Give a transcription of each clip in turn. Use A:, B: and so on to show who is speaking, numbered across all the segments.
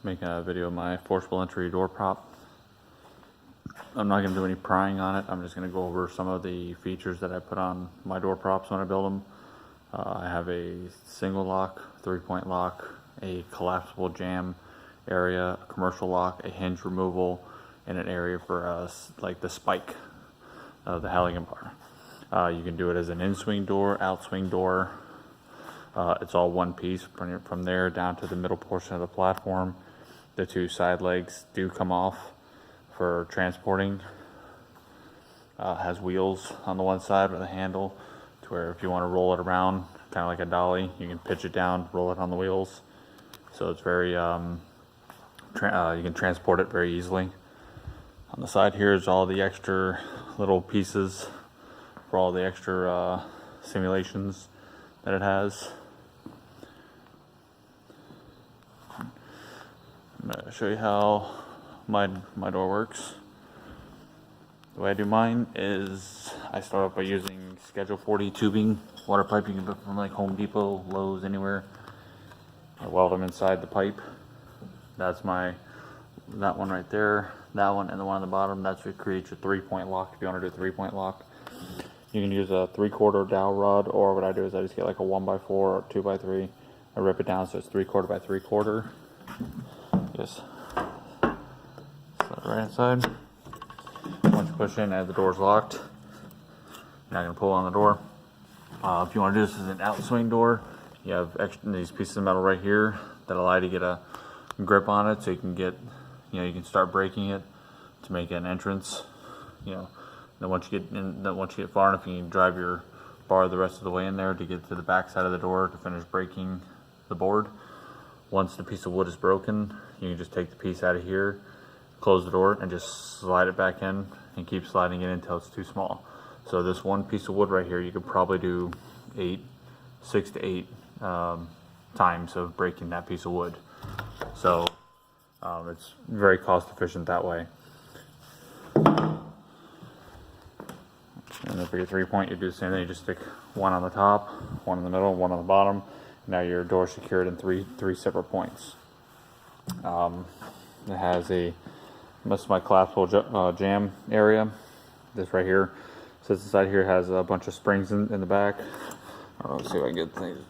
A: making a video of my forcible entry door prop. I'm not going to do any prying on it. I'm just going to go over some of the features that I put on my door props when I build them. I have a single lock, 3-point lock, a collapsible jamb area, a commercial lock, a hinge removal, and an area for like the spike of the Halligan bar. You can do it as an in-swing door, out-swing door. It's all one piece from there down to the middle portion of the platform. The two side legs do come off for transporting. Has wheels on the one side with a handle to where if you want to roll it around, kind of like a dolly, you can pitch it down, roll it on the wheels. So it's very, you can transport it very easily. On the side here is all the extra little pieces for all the extra simulations that it has. I'm going to show you how my door works. The way I do mine is I start off by using Schedule 40 tubing, water pipe. You can get from like Home Depot, Lowe's, anywhere. I weld them inside the pipe. That's that one right there, that one, and the one on the bottom. That's what creates your 3-point lock if you want to do a 3-point lock. You can use a 3/4 dowel rod, or what I do is I just get like a 1x4 or 2x3. I rip it down so it's 3/4 by 3/4. Just slide it right inside. Once you push in, as the door's locked, you're not going to pull on the door. If you want to do this as an outswing door, you have these pieces of metal right here that allow you to get a grip on it, so you can get, you can start breaking it to make an entrance. Then once you get far enough, you can drive your bar the rest of the way in there to get to the back side of the door to finish breaking the board. Once the piece of wood is broken, you can just take the piece out of here, close the door, and just slide it back in and keep sliding it until it's too small. So this one piece of wood right here, you could probably do 6 to 8 times of breaking that piece of wood. So it's very cost efficient that way. And then for your 3-point, you do the same thing. You just stick one on the top, one in the middle, one on the bottom. Now your door is secured in three separate points. It has this is my collapsible jamb area. This right here sits inside here. It has a bunch of springs in the back. Let's see if I can get things.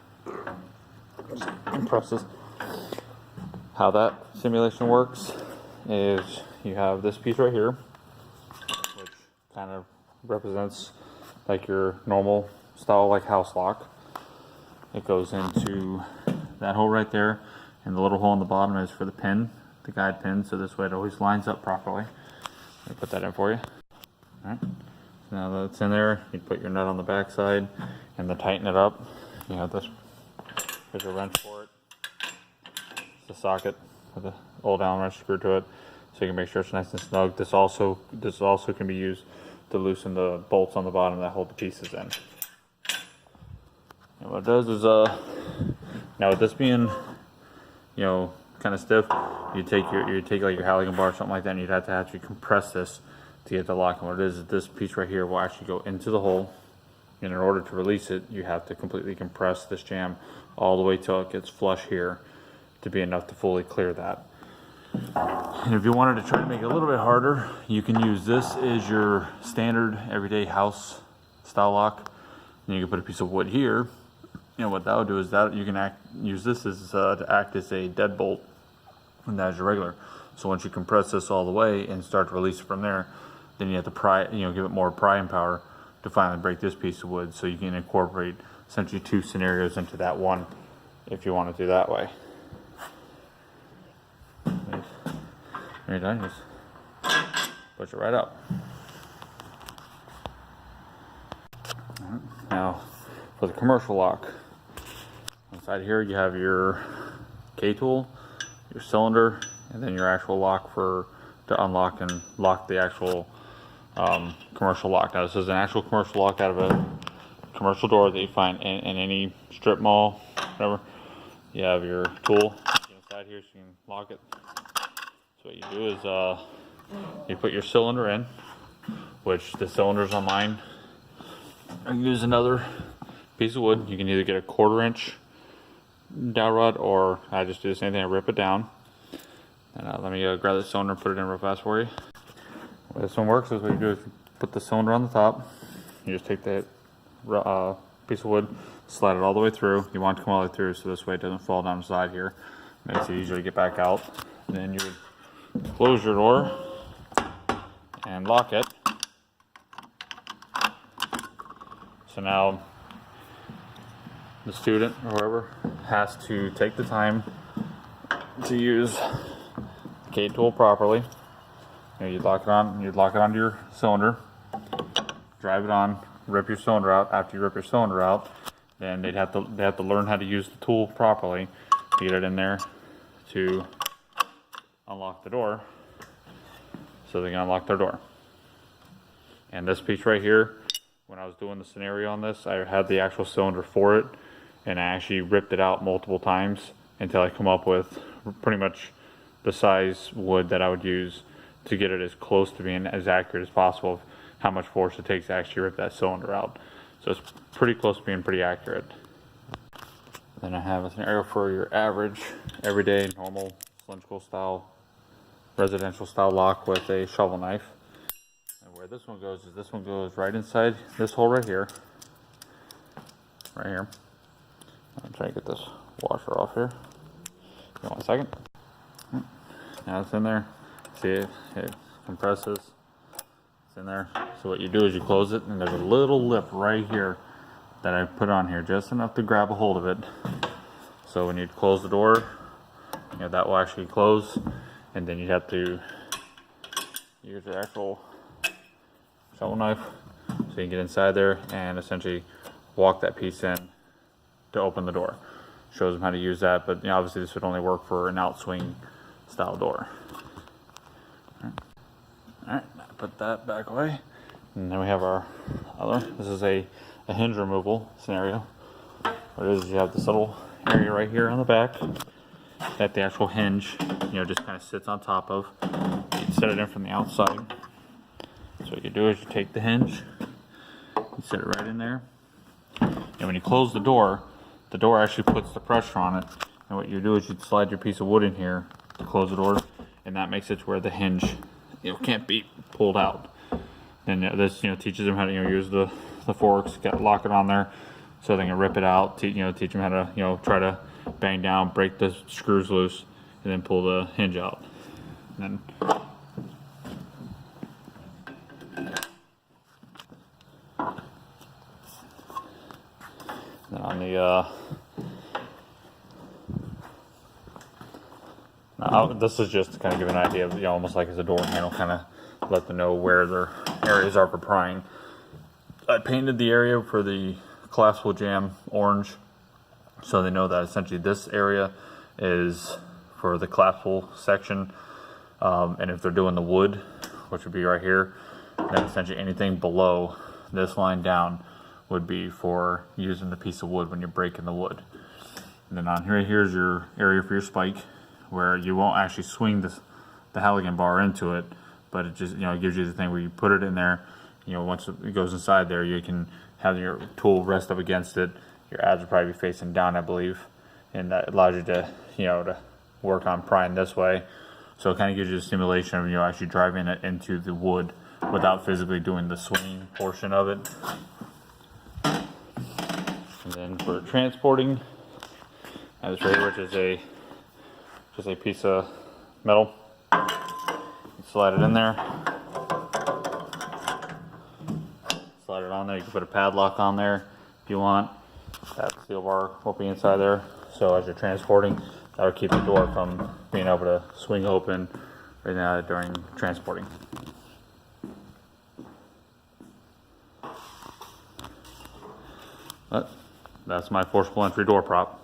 A: Compress this. How that simulation works is you have this piece right here, which kind of represents like your normal style like house lock. It goes into that hole right there, and the little hole in the bottom is for the pin, the guide pin, so this way it always lines up properly. Let me put that in for you. Alright, so now that it's in there, you put your nut on the back side and then tighten it up. You have this, there's a wrench for it. It's a socket with an old Allen wrench screwed to it, so you can make sure it's nice and snug. This also can be used to loosen the bolts on the bottom that hold the pieces in. And what it does is, now with this being, kind of stiff, you take like your Halligan bar or something like that, and you'd have to actually compress this to get the lock. And what it is this piece right here will actually go into the hole, and in order to release it, you have to completely compress this jamb all the way till it gets flush here to be enough to fully clear that. And if you wanted to try to make it a little bit harder, you can use this as your standard everyday house style lock. And you can put a piece of wood here. What that will do is that you can use this as to act as a deadbolt, and that is your regular. So once you compress this all the way and start to release it from there, then you have to pry, give it more prying power to finally break this piece of wood. So you can incorporate essentially 2 scenarios into that one if you want to do that way. When you're done, just push it right up. Now, for the commercial lock, inside here you have your K-tool, your cylinder, and then your actual lock to unlock and lock the actual commercial lock. Now, this is an actual commercial lock out of a commercial door that you find in any strip mall, whatever. You have your tool inside here so you can lock it. So what you do is you put your cylinder in, which the cylinder's on mine. I can use another piece of wood. You can either get a 1/4 inch dowel rod, or I just do the same thing. I rip it down, And let me grab the cylinder and put it in real fast for you. The way this one works is what you do is you put the cylinder on the top. You just take that piece of wood, slide it all the way through. You want it to come all the way through so this way it doesn't fall down the side here. Makes it easier to get back out. And then you would close your door and lock it. So now the student or whoever has to take the time to use the K tool properly. You lock it on. You lock it onto your cylinder, drive it on, rip your cylinder out. After you rip your cylinder out, then they have to learn how to use the tool properly to get it in there to unlock the door, so they can unlock their door. And this piece right here, when I was doing the scenario on this, I had the actual cylinder for it, and I actually ripped it out multiple times until I come up with pretty much the size wood that I would use to get it as close to being as accurate as possible of how much force it takes to actually rip that cylinder out. So it's pretty close to being pretty accurate. Then I have a scenario for your average, everyday, normal, cylindrical style, residential style lock with a shovel knife. And where this one goes is this one goes right inside this hole right here. Right here. I'm trying to get this washer off here. Give me 1 second. Now it's in there. See it compresses. It's in there. So what you do is you close it, and there's a little lip right here that I put on here, just enough to grab a hold of it. So when you close the door, that will actually close, and then you have to use the actual shovel knife so you can get inside there and essentially walk that piece in to open the door. Shows them how to use that, but obviously this would only work for an outswing style door. Alright, put that back away. And then we have our other, this is a hinge removal scenario. What it is you have this little area right here on the back that the actual hinge, just kind of sits on top of. You can set it in from the outside. So what you do is you take the hinge, you set it right in there. And when you close the door actually puts the pressure on it. And what you do is you slide your piece of wood in here to close the door, and that makes it to where the hinge can't be pulled out. Then this teaches them how to use the forks, lock it on there so they can rip it out. Teach them how to try to bang down, break the screws loose, and then pull the hinge out. And then on the this is just to kind of give an idea of almost like as a door handle, kind of let them know where their areas are for prying. I painted the area for the collapsible jam orange, so they know that essentially this area is for the collapsible section, and if they're doing the wood, which would be right here, then essentially anything below this line down would be for using the piece of wood when you're breaking the wood. And then on here, here's your area for your spike, where you won't actually swing the Halligan bar into it, but it just it gives you the thing where you put it in there. Once it goes inside there, you can have your tool rest up against it. Your adze will probably be facing down, I believe, and that allows you to to work on prying this way. So it kind of gives you a simulation of actually driving it into the wood without physically doing the swinging portion of it. And then for transporting, I have this right here, which is just a piece of metal. You slide it in there. Slide it on there. You can put a padlock on there if you want. That steel bar will be inside there. So as you're transporting, that will keep the door from being able to swing open right now during transporting. But that's my forcible entry door prop.